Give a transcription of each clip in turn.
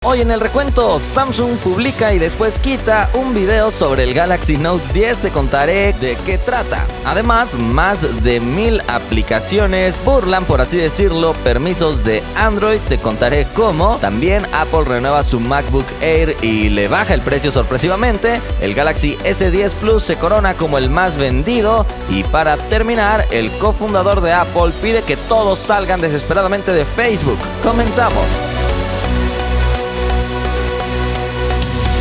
Hoy en el recuento, Samsung publica y después quita un video sobre el Galaxy Note 10. Te contaré de qué trata. Además, más de 1000 aplicaciones burlan, por así decirlo, permisos de Android. Te contaré cómo. También Apple renueva su MacBook Air y le baja el precio sorpresivamente. El Galaxy S10 Plus se corona como el más vendido. Y para terminar, el cofundador de Apple pide que todos salgan desesperadamente de Facebook. Comenzamos.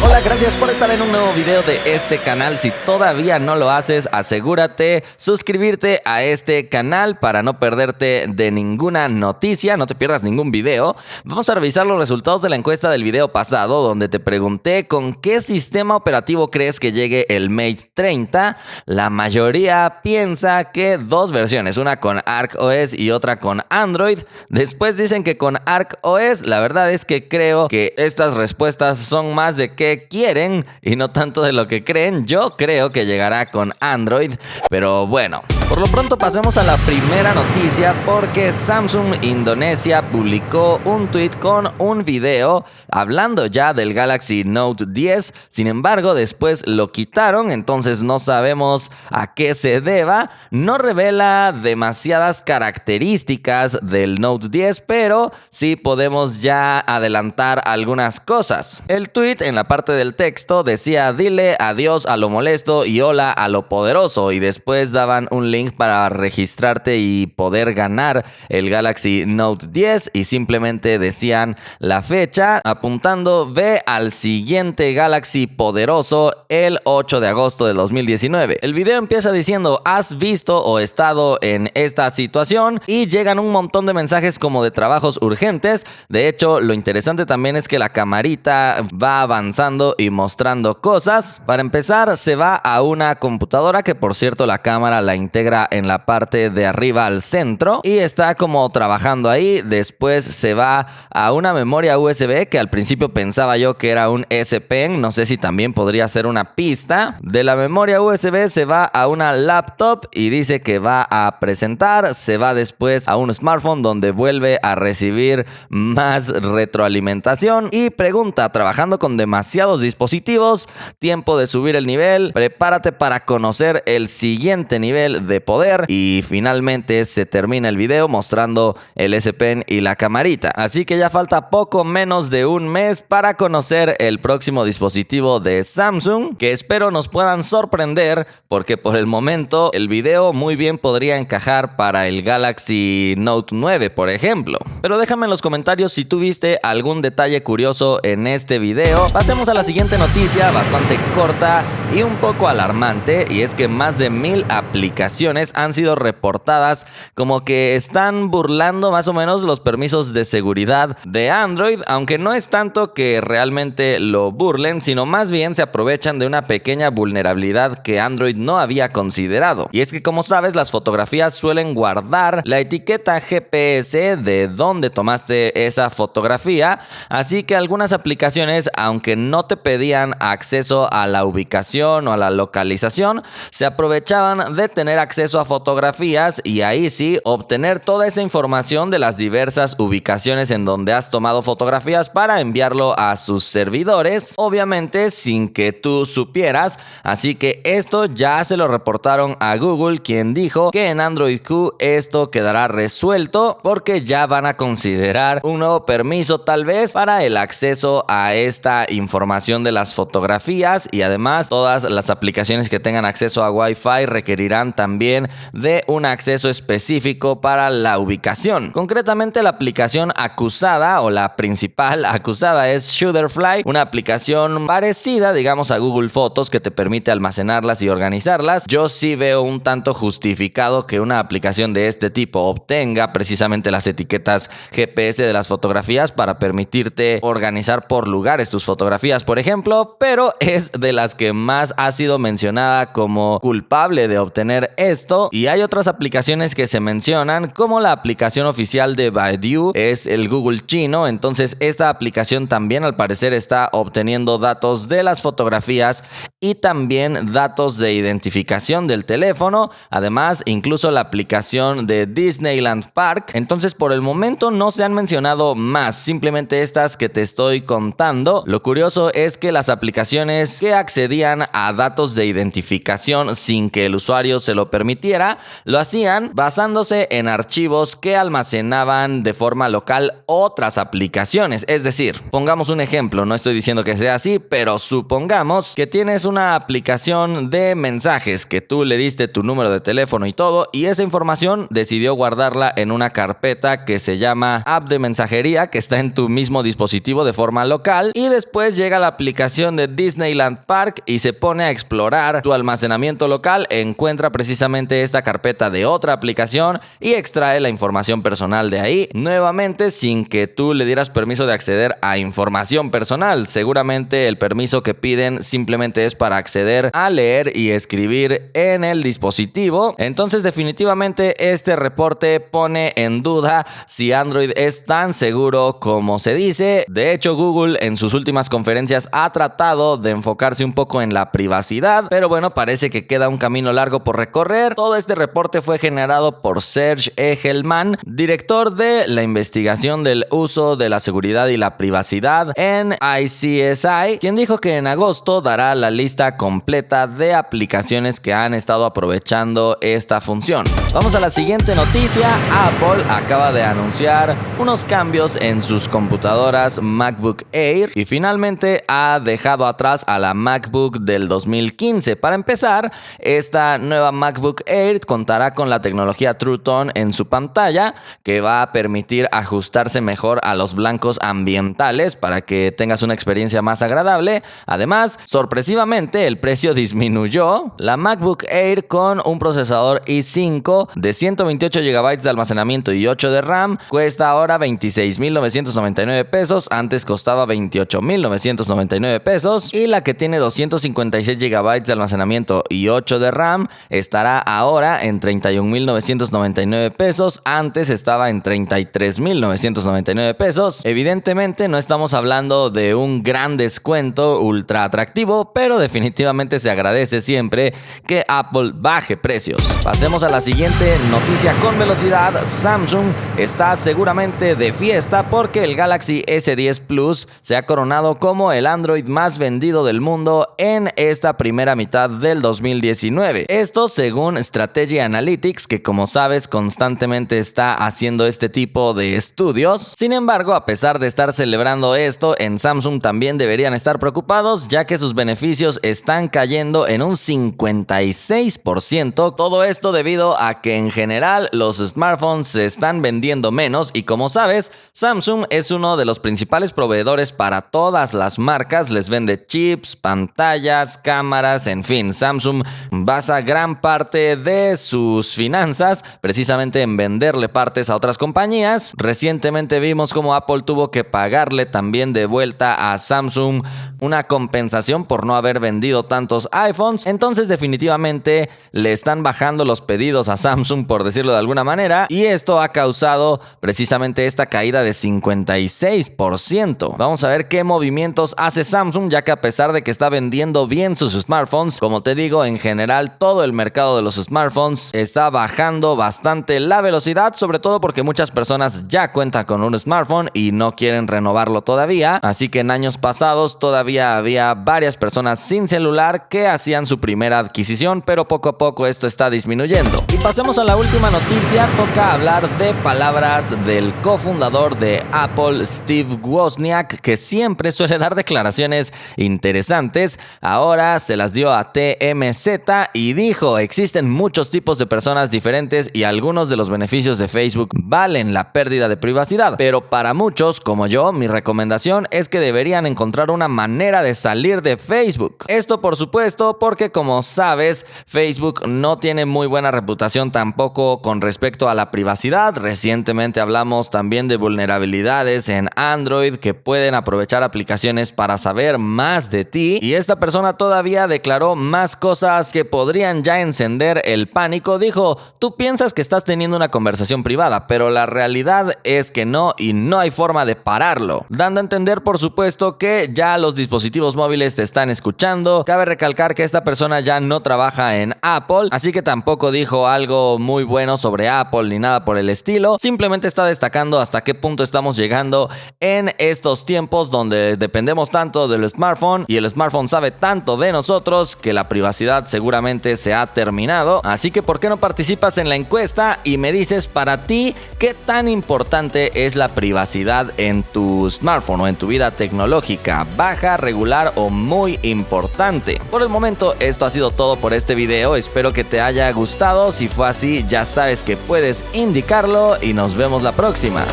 Hola, gracias por estar en un nuevo video de este canal. Si todavía no lo haces, asegúrate suscribirte a este canal para no perderte de ninguna noticia, no te pierdas ningún video. Vamos a revisar los resultados de la encuesta del video pasado, donde te pregunté con qué sistema operativo crees que llegue el Mate 30. La mayoría piensa que dos versiones, una con ArcOS y otra con Android. Después dicen que con ArcOS. La verdad es que creo que estas respuestas son más de qué quieren y no tanto de lo que creen. Yo creo que llegará con Android, pero bueno. Por lo pronto pasemos a la primera noticia, porque Samsung Indonesia publicó un tweet con un video hablando ya del Galaxy Note 10. Sin embargo, después lo quitaron, entonces no sabemos a qué se deba. No revela demasiadas características del Note 10, pero sí podemos ya adelantar algunas cosas. El tweet en la parte del texto decía: dile adiós a lo molesto y hola a lo poderoso, y después daban un link para registrarte y poder ganar el Galaxy Note 10, y simplemente decían la fecha apuntando: ve al siguiente Galaxy poderoso el 8 de agosto de 2019. El video empieza diciendo: has visto o estado en esta situación, y llegan un montón de mensajes como de trabajos urgentes. De hecho, lo interesante también es que la camarita va avanzando y mostrando cosas. Para empezar, se va a una computadora que, por cierto, la cámara la integra en la parte de arriba al centro y está como trabajando ahí. Después se va a una memoria USB que al principio pensaba yo que era un S Pen, no sé si también podría ser una pista. De la memoria USB se va a una laptop y dice que va a presentar. Se va después a un smartphone donde vuelve a recibir más retroalimentación y pregunta: trabajando con demasiados dispositivos, tiempo de subir el nivel, prepárate para conocer el siguiente nivel de poder. Y finalmente se termina el video mostrando el S Pen y la camarita. Así que ya falta poco menos de un mes para conocer el próximo dispositivo de Samsung, que espero nos puedan sorprender, porque por el momento el video muy bien podría encajar para el Galaxy Note 9, por ejemplo. Pero déjame en los comentarios si tú viste algún detalle curioso en este video. Pasemos a la siguiente noticia, bastante corta y un poco alarmante, y es que más de 1000 aplicaciones han sido reportadas como que están burlando más o menos los permisos de seguridad de Android, aunque no es tanto que realmente lo burlen, sino más bien se aprovechan de una pequeña vulnerabilidad que Android no había considerado. Y es que, como sabes, las fotografías suelen guardar la etiqueta GPS de dónde tomaste esa fotografía, así que algunas aplicaciones, aunque no te pedían acceso a la ubicación o a la localización, se aprovechaban de tener acceso a fotografías y ahí sí obtener toda esa información de las diversas ubicaciones en donde has tomado fotografías para enviarlo a sus servidores, obviamente sin que tú supieras. Así que esto ya se lo reportaron a Google, quien dijo que en Android Q esto quedará resuelto, porque ya van a considerar un nuevo permiso tal vez para el acceso a esta información de las fotografías, y además todas las aplicaciones que tengan acceso a Wi-Fi requerirán también de un acceso específico para la ubicación. Concretamente, la aplicación acusada, o la principal acusada, es Shutterfly, una aplicación parecida, digamos, a Google Fotos, que te permite almacenarlas y organizarlas. Yo sí veo un tanto justificado que una aplicación de este tipo obtenga precisamente las etiquetas GPS de las fotografías para permitirte organizar por lugares tus fotografías, por por ejemplo, pero es de las que más ha sido mencionada como culpable de obtener esto. Y hay otras aplicaciones que se mencionan, como la aplicación oficial de Baidu, es el Google chino. Entonces esta aplicación también al parecer está obteniendo datos de las fotografías y también datos de identificación del teléfono. Además, incluso la aplicación de Disneyland Park. Entonces por el momento no se han mencionado más, simplemente estas que te estoy contando. Lo curioso es que las aplicaciones que accedían a datos de identificación sin que el usuario se lo permitiera, lo hacían basándose en archivos que almacenaban de forma local otras aplicaciones. Es decir, pongamos un ejemplo, no estoy diciendo que sea así, pero supongamos que tienes una aplicación de mensajes que tú le diste tu número de teléfono y todo, y esa información decidió guardarla en una carpeta que se llama app de mensajería, que está en tu mismo dispositivo de forma local, y después llega la aplicación de Disneyland Park y se pone a explorar tu almacenamiento local, encuentra precisamente esta carpeta de otra aplicación y extrae la información personal de ahí, nuevamente sin que tú le dieras permiso de acceder a información personal. Seguramente el permiso que piden simplemente es para acceder a leer y escribir en el dispositivo. Entonces definitivamente este reporte pone en duda si Android es tan seguro como se dice. De hecho, Google en sus últimas conferencias ha tratado de enfocarse un poco en la privacidad, pero bueno, parece que queda un camino largo por recorrer. Todo este reporte fue generado por Serge Egelman, director de la investigación del uso de la seguridad y la privacidad en ICSI, quien dijo que en agosto dará la lista completa de aplicaciones que han estado aprovechando esta función. Vamos a la siguiente noticia. Apple acaba de anunciar unos cambios en sus computadoras MacBook Air y finalmente ha dejado atrás a la MacBook del 2015. Para empezar, esta nueva MacBook Air contará con la tecnología True Tone en su pantalla, que va a permitir ajustarse mejor a los blancos ambientales para que tengas una experiencia más agradable. Además, sorpresivamente, el precio disminuyó. La MacBook Air con un procesador i5 de 128 GB de almacenamiento y 8 de RAM cuesta ahora 26,999 pesos, antes costaba 28,999 pesos, y la que tiene 256 GB de almacenamiento y 8 de RAM estará ahora en 31,999 pesos, antes estaba en 33,999 pesos. Evidentemente no estamos hablando de un gran descuento ultra atractivo, pero definitivamente se agradece siempre que Apple baje precios. Pasemos a la siguiente noticia con velocidad. Samsung está seguramente de fiesta porque el Galaxy S10 Plus se ha coronado como el Android más vendido del mundo en esta primera mitad del 2019. Esto según Strategy Analytics, que como sabes constantemente está haciendo este tipo de estudios. Sin embargo, a pesar de estar celebrando esto, en Samsung también deberían estar preocupados, ya que sus beneficios están cayendo en un 56%. Todo esto debido a que en general los smartphones se están vendiendo menos y, como sabes, Samsung es uno de los principales proveedores para todas las marcas. Les vende chips, pantallas, cámaras, en fin. Samsung basa gran parte de sus finanzas precisamente en venderle partes a otras compañías. Recientemente vimos cómo Apple tuvo que pagarle también de vuelta a Samsung una compensación por no haber vendido tantos iPhones. Entonces definitivamente le están bajando los pedidos a Samsung, por decirlo de alguna manera, y esto ha causado precisamente esta caída de 56%. Vamos a ver qué movimientos hace Samsung, ya que a pesar de que está vendiendo bien sus smartphones, como te digo, en general todo el mercado de los smartphones está bajando bastante la velocidad, sobre todo porque muchas personas ya cuentan con un smartphone y no quieren renovarlo todavía. Así que en años pasados todavía había varias personas sin celular que hacían su primera adquisición, pero poco a poco esto está disminuyendo. Y pasemos a la última noticia. Toca hablar de palabras del cofundador de Apple, Steve Wozniak, que siempre suele dar declaraciones interesantes. Ahora se las dio a TMZ y dijo: existen muchos tipos de personas diferentes y algunos de los beneficios de Facebook valen la pérdida de privacidad, pero para muchos como yo, mi recomendación es que deberían encontrar una manera manera de salir de Facebook. Esto por supuesto porque, como sabes, Facebook no tiene muy buena reputación tampoco con respecto a la privacidad. Recientemente hablamos también de vulnerabilidades en Android que pueden aprovechar aplicaciones para saber más de ti, y esta persona todavía declaró más cosas que podrían ya encender el pánico. Dijo: tú piensas que estás teniendo una conversación privada, pero la realidad es que no, y no hay forma de pararlo, dando a entender por supuesto que ya los dispositivos móviles te están escuchando. Cabe recalcar que esta persona ya no trabaja en Apple, así que tampoco dijo algo muy bueno sobre Apple ni nada por el estilo. Simplemente está destacando hasta qué punto estamos llegando en estos tiempos donde dependemos tanto del smartphone y el smartphone sabe tanto de nosotros que la privacidad seguramente se ha terminado. Así que ¿por qué no participas en la encuesta y me dices para ti qué tan importante es la privacidad en tu smartphone o en tu vida tecnológica? ¿Baja, regular o muy importante? Por el momento esto ha sido todo por este video. Espero que te haya gustado. Si fue así, ya sabes que puedes indicarlo y nos vemos la próxima.